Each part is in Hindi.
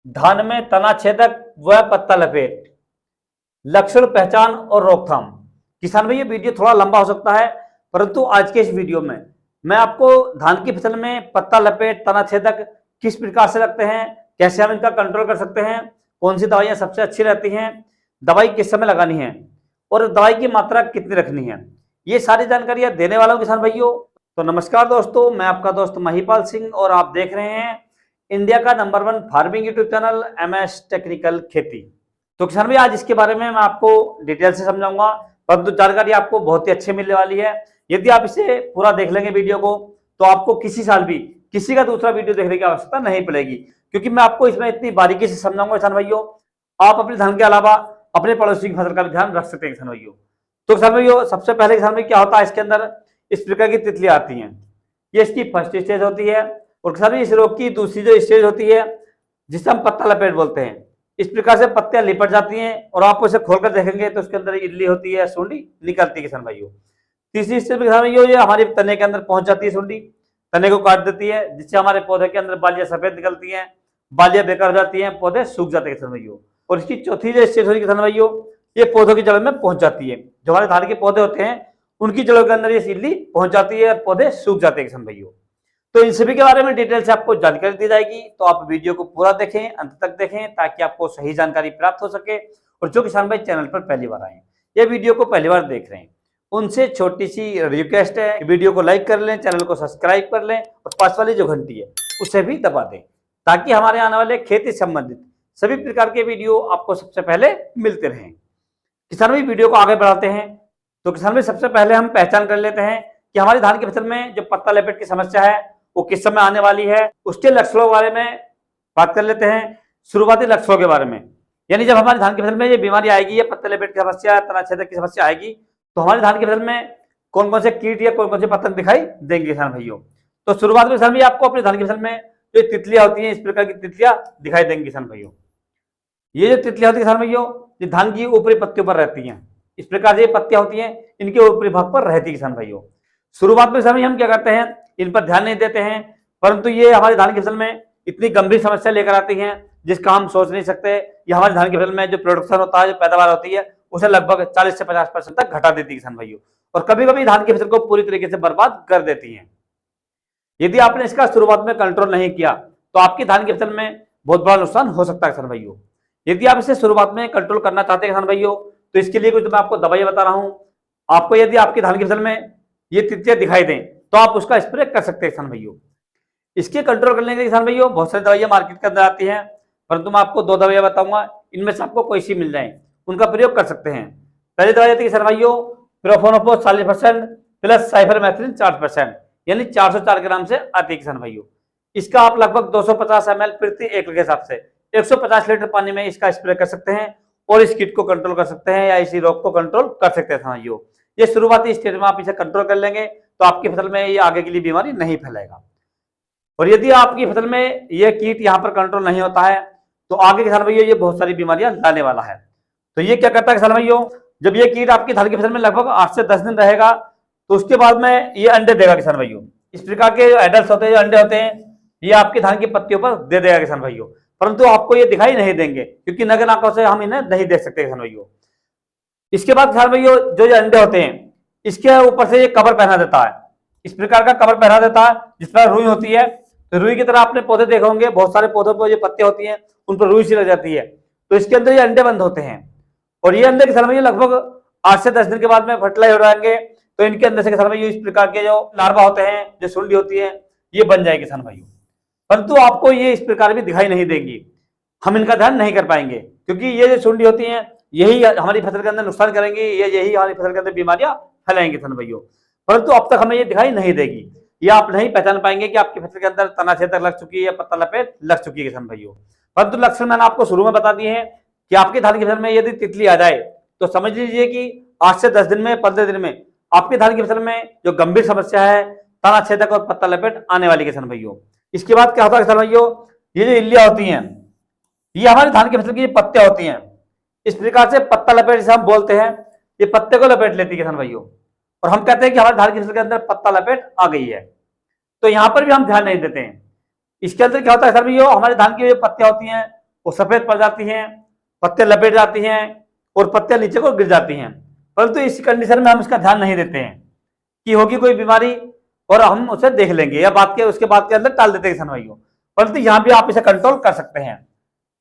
धान में तना छेदक व पत्ता लपेट, लक्षण पहचान और रोकथाम। किसान भाई ये वीडियो थोड़ा लंबा हो सकता है, परंतु आज के इस वीडियो में मैं आपको धान की फसल में पत्ता लपेट तना छेदक किस प्रकार से लगते हैं, कैसे हम इनका कंट्रोल कर सकते हैं, कौन सी दवाइयां सबसे अच्छी रहती हैं, दवाई किस समय लगानी है और दवाई की मात्रा कितनी रखनी है, ये सारी जानकारियां देने वाला हूं किसान भाइयों। तो नमस्कार दोस्तों, मैं आपका दोस्त महिपाल सिंह और आप देख रहे हैं इंडिया का number 1 farming YouTube channel MS technical खेती। तो किसान भाई आज इसके बारे में मैं आपको डिटेल से समझाऊंगा, परंतु जानकारी आपको बहुत ही अच्छी मिलने वाली है। यदि आप इसे पूरा देख लेंगे वीडियो को, तो आपको किसी साल भी किसी का दूसरा वीडियो देखने की आवश्यकता नहीं पड़ेगी, क्योंकि मैं आपको इसमें इतनी बारीकी से समझाऊंगा किसान भाइयों। आप अपने धान के अलावा अपने पड़ोसी की फसल का भी ध्यान रख सकते हैं किसान भाइयों। तो किसान भाइयों सबसे पहले किसान भाई क्या होता है, इसके अंदर इस प्रकार की तितलियां आती हैं, ये इसकी फर्स्ट स्टेज होती है। और किसान भाई इस रोग की दूसरी जो स्टेज होती है जिसे हम पत्ता लपेट बोलते हैं, इस प्रकार से पत्तियां लिपट जाती हैं और आप उसे खोलकर देखेंगे तो उसके अंदर इल्ली होती है, सूंडी निकलती है किसान भाइयों। तीसरी स्टेज में किसान भाइयों ये हमारे तने के अंदर पहुंच जाती है, सूंडी तने को काट देती है, जिससे हमारे पौधे के अंदर बालियां सफेद निकलती हैं, बालियां बेकार हो जाती हैं, पौधे सूख जाते हैं किसान भाइयों। और इसकी चौथी जो स्टेज होती है किसान भाइयों, ये पौधों की जड़ में पहुंच जाती है। जो हमारे धान के पौधे होते हैं उनकी जड़ों के अंदर ये इल्ली पहुंच जाती है और पौधे सूख जाते हैं किसान भाइयों। तो इन सभी के बारे में डिटेल से आपको जानकारी दी जाएगी, तो आप वीडियो को पूरा देखें, अंत तक देखें, ताकि आपको सही जानकारी प्राप्त हो सके। और जो किसान भाई चैनल पर पहली बार आए, ये वीडियो को पहली बार देख रहे हैं, उनसे छोटी सी रिक्वेस्ट है, वीडियो को लाइक कर लें, चैनल को सब्सक्राइब कर लें और पास वाली जो घंटी है उसे भी दबा दें, ताकि हमारे आने वाले खेती संबंधित सभी प्रकार के वीडियो आपको सबसे पहले मिलते रहें। किसान भाई वीडियो को आगे बढ़ाते हैं। तो किसान भाई सबसे पहले हम पहचान कर लेते हैं कि हमारी धान की फसल में जो पत्ता लपेट की समस्या है वो किस समय आने वाली है, उसके लक्षणों के बारे में बात कर लेते हैं। शुरुआती लक्षणों के बारे में, यानी जब हमारी धान की फसल में ये बीमारी आएगी, ये पत्ते लपेट की समस्या, तना छेदक की समस्या आएगी, तो हमारी धान की फसल में कौन कौन से कीट या कौन कौन से पतंग दिखाई देंगे किसान भाइयों। तो शुरुआत में किसान भाई आपको अपनी धान की फसल में जो तितलियां होती हैं, इस प्रकार की तितलियां दिखाई देंगी किसान भाइयों। ये जो तितलियां होती है किसान भाइयों, ये धान की ऊपरी पत्तियों पर रहती हैं, इस प्रकार से पत्तियां होती हैं, इनके ऊपरी भाग पर रहती है किसान भाइयों। शुरुआत में किसान भाई हम क्या करते हैं, इन पर ध्यान नहीं देते हैं, परंतु ये हमारी धान की फसल में इतनी गंभीर समस्या लेकर आती हैं जिसका हम सोच नहीं सकते। ये हमारी धान की फसल में जो प्रोडक्शन होता है, जो पैदावार होती है, उसे लगभग 40 से 50% तक घटा देती है किसान भाइयों, और कभी कभी धान की फसल को पूरी तरीके से बर्बाद कर देती हैं। यदि आपने इसका शुरुआत में कंट्रोल नहीं किया तो आपकी धान की फसल में बहुत बड़ा नुकसान हो सकता है किसान भाइयों। यदि आप इसे शुरुआत में कंट्रोल करना चाहते हैं किसान भाइयों, तो इसके लिए कुछ मैं आपको दवाइयां बता रहा हूं। आपको यदि आपकी धान की फसल में ये तितलियां दिखाई दें तो आप उसका स्प्रे कर सकते हैं किसान भाइयों। इसके कंट्रोल करने के लिए किसान भाइयों बहुत सारी दवाइयां मार्केट के अंदर आती हैं, परंतु मैं आपको 2 दवाइयां बताऊंगा, इनमें से आपको कोई सी मिल जाए उनका प्रयोग कर सकते हैं। पहली दवाई आती है किसान भाइयों प्रोफोनोफोस 40% प्लस साइफरमेथ्रिन 4%, यानी 404 ग्राम से आती है किसान भाइयों। इसका आप लगभग 250 ml प्रति एकड़ के हिसाब से 150 लीटर पानी में इसका स्प्रे कर सकते हैं और इस कीट को कंट्रोल कर सकते हैं या इसी रोग को कंट्रोल कर सकते हैं भाइयों। ये शुरुआती स्टेज में आप इसे कंट्रोल कर लेंगे तो आपकी फसल में ये आगे के लिए बीमारी नहीं फैलेगा। और यदि आपकी फसल में ये कीट यहाँ पर कंट्रोल नहीं होता है तो आगे किसान भाइयों ये बहुत सारी बीमारियां लाने वाला है। तो ये क्या करता है किसान भाइयों, जब ये कीट आपकी धान की फसल में लगभग 8 से 10 दिन रहेगा तो उसके बाद में ये अंडे देगा किसान भाइयों। इस प्रकार के एडल्ट होते हैं, जो अंडे होते हैं, ये आपकी धान की पत्तियों पर दे देगा किसान भाइयों, परंतु आपको ये दिखाई नहीं देंगे क्योंकि नग्न आंखों से हम इन्हें नहीं देख सकते किसान भाइयों। इसके बाद किसान भाइयों जो ये अंडे होते हैं इसके ऊपर से ये कवर पहना देता है, इस प्रकार का कवर पहना देता है जिस पर रुई होती है। तो रुई की तरह आपने पौधे देखे होंगे, बहुत सारे पौधों पर जो पत्ते होती हैं उन पर रुई सी लग जाती है, तो इसके अंदर ये अंडे बंद होते हैं और ये अंडे किसान भाइयों लगभग 8 से 10 दिन के बाद में फर्टिलाइज हो जाएंगे। तो इनके अंदर से किसान भाइयों इस प्रकार के जो लार्वा होते हैं, जो सुंडी होती है, ये बन जाएगी किसान भाइयों, परंतु आपको ये इस प्रकार भी दिखाई नहीं देंगी, हम इनका ध्यान नहीं कर पाएंगे क्योंकि ये जो सुंडी होती हैं यही हमारी फसल के अंदर नुकसान करेंगी, यही हमारी फसल के अंदर बीमारियां फैलाएंगे किसान भाइयों, परंतु अब तक हमें ये दिखाई नहीं देगी। ये आप नहीं पहचान पाएंगे कि आपकी फसल के अंदर तना छेदक लग चुकी है या पत्ता लपेट लग चुकी है किसान भाइयों। परंतु लक्षण मैंने आपको शुरू में बता दिए हैं कि आपकी धान की फसल में यदि तितली आ जाए तो समझ लीजिए कि 8 से 10 दिन में, 15 दिन में आपकी धान की फसल में जो गंभीर समस्या है तना छेदक और पत्ता लपेट आने वाली किसान भाइयों। इसके बाद क्या होता है किसान भाइयों, ये जो इल्लियां होती हैं ये हमारी धान की फसल की पत्तियां होती हैं, इस प्रकार से पत्ता लपेट जिसे हम बोलते हैं, ये पत्ते को लपेट लेती है किसान भाइयों, और हम कहते हैं कि हमारे धान की फसल के अंदर पत्ता लपेट आ गई है। तो यहां पर भी हम ध्यान नहीं देते हैं। इसके अंदर क्या होता है किसान भाइयों, हमारे धान की जो पत्तियां होती हैं वो सफेद पड़ जाती हैं, पत्ते लपेट जाती हैं और पत्ते नीचे को गिर जाती हैं। परंतु इस कंडीशन में हम इसका ध्यान नहीं देते हैं कि होगी कोई बीमारी और हम उसे देख लेंगे या उसके बाद के अंदर टाल देते हैं किसान भाइयों। परंतु यहाँ भी आप इसे कंट्रोल कर सकते हैं।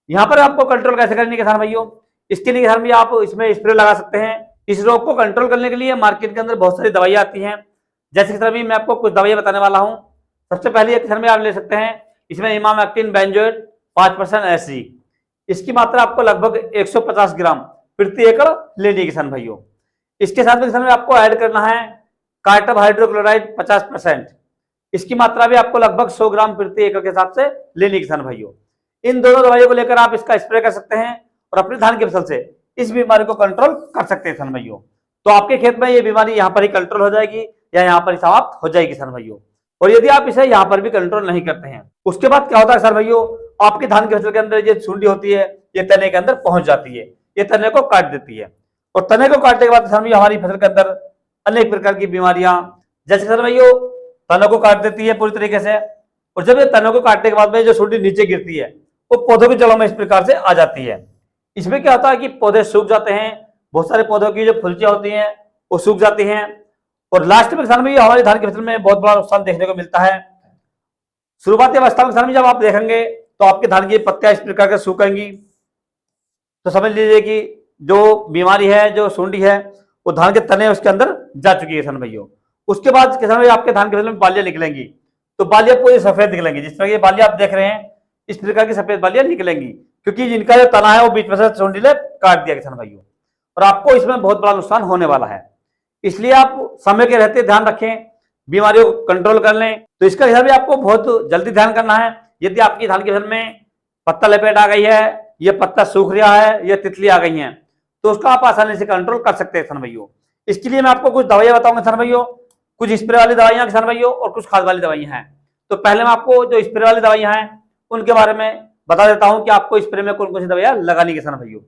यहाँ पर आपको कंट्रोल कैसे करनी है किसान भाइयों, इसके लिए किसान भैया आप इसमें स्प्रे लगा सकते हैं। इस रोग को कंट्रोल करने के लिए मार्केट के अंदर बहुत सारी दवाइयाँ आती हैं। जैसे किसान भाई मैं आपको कुछ दवाइयाँ बताने वाला हूँ। सबसे पहले किसान भाई आप ले सकते हैं, इसमें इमामेक्टिन बेंजोएट 5% एसजी, इसकी मात्रा आपको लगभग 150 ग्राम प्रति एकड़ लेनी है किसान भाइयों। इसके साथ में किसान भाई आपको ऐड करना है कार्टब हाइड्रोक्लोराइड 50%, इसकी मात्रा भी आपको लगभग 100 ग्राम प्रति एकड़ के हिसाब से लेनी है किसान भाइयों। इन दोनों दवाइयों को लेकर आप इसका स्प्रे कर सकते हैं और अपने धान की फसल से इस बीमारी को कंट्रोल कर सकते हैं किसान भाइयों। तो आपके खेत में ये बीमारी यहाँ पर ही कंट्रोल हो जाएगी या यहाँ पर ही समाप्त हो जाएगी किसान भाइयों। और यदि आप इसे यहाँ पर भी कंट्रोल नहीं करते हैं, उसके बाद क्या होता है किसान भाइयों, आपके धान की फसल के अंदर ये सुंडी होती है, ये तने के अंदर पहुंच जाती है, ये तने को काट देती है। और तने को काटने के बाद किसान भाइयों हमारी फसल के अंदर अनेक प्रकार की बीमारियां, जैसे किसान भाइयों तनों को काट देती है पूरी तरीके से। और जब ये तनों को काटने के बाद में जो सुंडी नीचे गिरती है वो पौधों की जड़ों में इस प्रकार से आ जाती है। इसमें क्या होता है कि पौधे सूख जाते हैं, बहुत सारे पौधों की जो फुलचियां होती हैं वो सूख जाती हैं और लास्ट में किसान भाई हमारी धान की फसल में बहुत बड़ा नुकसान देखने को मिलता है। शुरुआती अवस्था में किसान भाई जब आप देखेंगे तो आपके धान की पत्तियां इस प्रकार से सूखेंगी, तो समझ लीजिए कि जो बीमारी है, जो सुंडी है, वो धान के तने उसके अंदर जा चुकी है किसान भाइयों। उसके बाद किसान भाई आपके धान की फसल में बालियां निकलेंगी, तो बालियां पूरी सफेद निकलेंगी। जिस तरह की बालियां आप देख रहे हैं इस प्रकार की सफेद बालियां निकलेंगी, क्योंकि जिनका जो तना है वो बीच में से सुंडी ने काट दिया किसान भाइयों। और आपको इसमें बहुत बड़ा नुकसान होने वाला है। इसलिए आप समय के रहते ध्यान रखें, बीमारियों को कंट्रोल कर लें। तो इसका हिसाब भी आपको बहुत जल्दी ध्यान करना है। यदि आपकी धान की फसल में पत्ता लपेट आ गई है, ये पत्ता सूख रहा है, ये तितली आ गई है, तो उसका आप आसानी से कंट्रोल कर सकते हैं किसान भाइयों। इसके लिए मैं आपको कुछ दवाइयां बताऊंगा किसान भाइयों, कुछ स्प्रे वाली दवाइयां किसान भाइयों और कुछ खाद वाली दवाइयां हैं। तो पहले मैं आपको जो स्प्रे वाली दवाइयां हैं उनके बारे में बता देता हूं कि आपको स्प्रे में कौन कौन सी दवाइयां लगानी किसान भाइयों।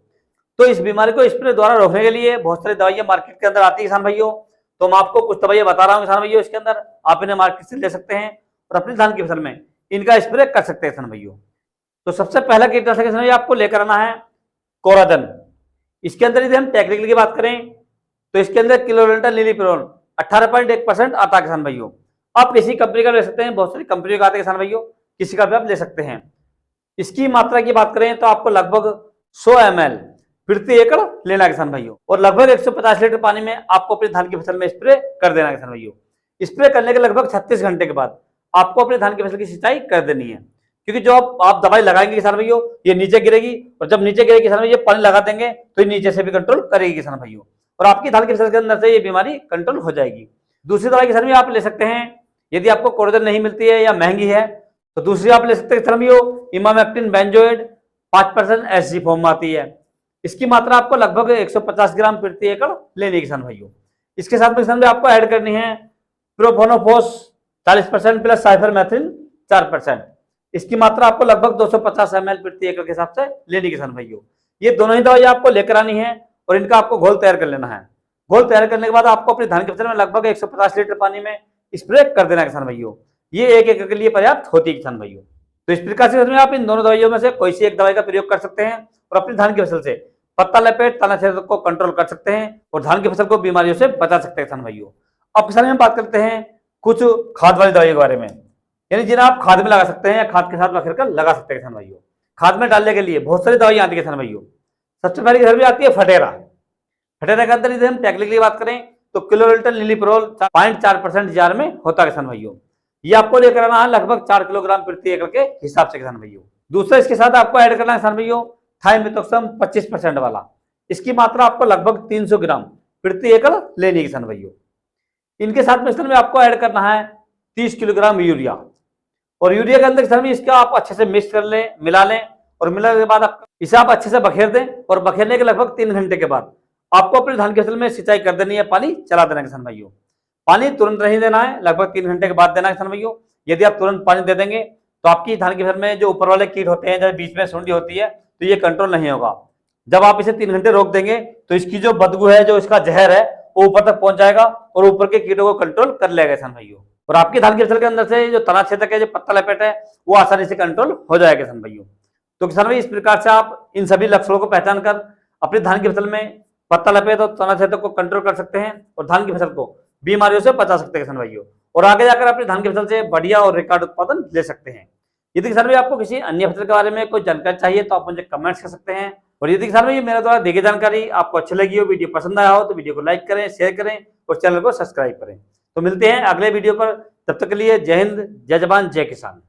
तो इस बीमारी को स्प्रे द्वारा रोकने के लिए बहुत सारी दवाइयां मार्केट के अंदर आती है किसान भाइयों। तो मैं आपको कुछ दवाइयां बता रहा हूं किसान भाइयों, इसके अंदर आप इन्हें मार्केट से ले सकते हैं और अपनी धान की फसल में इनका स्प्रे कर सकते हैं किसान भाइयों। तो सबसे पहला कीटनाशक किसान भाइयों आपको लेकर आना है कोराजन। इसके अंदर यदि हम टेक्निकल की बात करें तो इसके अंदर किलोरेंटल नीलीपिरोल 18.1% आता है किसान भाइयों। आप किसी कंपनी का ले सकते हैं, बहुत सारी कंपनियों का आते हैं किसान भाइयों, किसी का भी आप ले सकते हैं। इसकी मात्रा की बात करें तो आपको लगभग 100 ml प्रति एकड़ लेना किसान भाइयों और लगभग 150 लीटर पानी में आपको अपनी धान की फसल में स्प्रे कर देना किसान भाइयों। स्प्रे करने के लगभग 36 घंटे के बाद आपको अपनी धान की फसल की सिंचाई कर देनी है, क्योंकि जो आप दवाई लगाएंगे किसान भाइयों ये नीचे गिरेगी और जब नीचे गिरेगी किसान भाइयों पानी लगा देंगे तो ये नीचे से भी कंट्रोल करेगी किसान भाइयों और आपकी धान की फसल के अंदर से ये बीमारी कंट्रोल हो जाएगी। दूसरी दवाई किसान भाइयों आप ले सकते हैं, यदि आपको कोरोजन नहीं मिलती है या महंगी है तो दूसरी आप ले सकते हैं किसान भाइयों इमामेक्टिन बेंजोएट 5% एसजी फॉर्म में आती है। इसकी मात्रा आपको लगभग 150 ग्राम प्रति एकड़ लेनी है किसान भाइयों। इसके साथ में किसान भाई आपको ऐड करनी है प्रोफोनोफोस 40% प्लस साइफरमेथ्रिन 4%। इसकी मात्रा आपको लगभग 250 ml प्रति एकड़ के हिसाब से लेनी किसान भाइयों। ये दोनों ही दवाई आपको लेकर आनी है और इनका आपको घोल तैयार कर लेना है। घोल तैयार करने के बाद आपको अपनी धान की फसल में लगभग 150 लीटर पानी में स्प्रे कर देना किसान भाइयों। ये एक एकड़ के लिए पर्याप्त होती है किसान भाइयों। तो इस प्रकार से आप इन दोनों दवाइयों में से कोई सी एक दवाई का प्रयोग कर सकते हैं और अपनी धान की फसल से पत्ता लपेट तना छेदक को कंट्रोल कर सकते हैं और धान की फसल को बीमारियों से बचा सकते हैं किसान भाइयों। अब किसान हम बात करते हैं कुछ खाद वाली दवाइयों के बारे में, यानी जिन्हें आप खाद में लगा सकते हैं या खाद के साथ बखेर कर लगा सकते हैं किसान भाइयों। खाद में डालने के लिए बहुत सारी दवाइयां आती है किसान भाइयों। सबसे पहले किसान भाई आती है फटेरा। फटेरा के अंदर यदि हम टेक्निकली बात करें तो किलोरेंटल नीलीपिरोल 0.4% जार में होता है किसान भाइयों। ये आपको लेकर आना है लगभग 4 किलोग्राम प्रति एकड़ के हिसाब से किसान भाइयों। दूसरा इसके साथ आपको ऐड करना है किसान भाइयों थाइमेथोक्सम 25% वाला। इसकी मात्रा आपको लगभग 300 ग्राम प्रति एकड़ लेनी है किसान भाइयों। इनके साथ मिश्रण में आपको ऐड करना है 30 किलोग्राम यूरिया और यूरिया के अंदर किसान भाई इसका आप अच्छे से मिक्स कर लें, मिला लें और मिलाने के बाद इसे आप अच्छे से बखेर दें और बखेरने के लगभग 3 घंटे के बाद आपको अपनी धान की फसल में सिंचाई कर देनी है, पानी चला देना किसान भाइयों। पानी तुरंत नहीं देना है, लगभग 3 घंटे के बाद देना है किसान भाइयों। यदि आप तुरंत पानी दे देंगे तो आपकी धान की फसल में जो ऊपर वाले कीट होते हैं, जब बीच में सुंडी होती है, तो ये कंट्रोल नहीं होगा। जब आप इसे 3 घंटे रोक देंगे तो इसकी जो बदबू है, जो इसका जहर है, वो ऊपर तक पहुंच जाएगा और ऊपर के कीटों को कंट्रोल कर लेगा किसान भाइयों। और आपकी धान की फसल के अंदर से जो तना छेदक है, जो पत्ता लपेट है, वो आसानी से कंट्रोल हो जाएगा किसान भाइयों। तो किसान भाई इस प्रकार से आप इन सभी लक्षणों को पहचान कर अपने धान की फसल में पत्ता लपेट और तना छेदक को कंट्रोल कर सकते हैं और धान की फसल को बीमारियों से बचा सकते हैं किसान भाइयों, और आगे जाकर अपनी धान की फसल से बढ़िया और रिकॉर्ड उत्पादन ले सकते हैं। यदि किसान भाई आपको किसी अन्य फसल के बारे में कोई जानकारी चाहिए तो आप मुझे कमेंट्स कर सकते हैं। और यदि किसान भाई मेरे द्वारा दी गई जानकारी आपको अच्छी लगी हो, वीडियो पसंद आया हो तो वीडियो को लाइक करें, शेयर करें और चैनल को सब्सक्राइब करें। तो मिलते हैं अगले वीडियो पर, तब तक के लिए जय हिंद, जय जवान, जय किसान।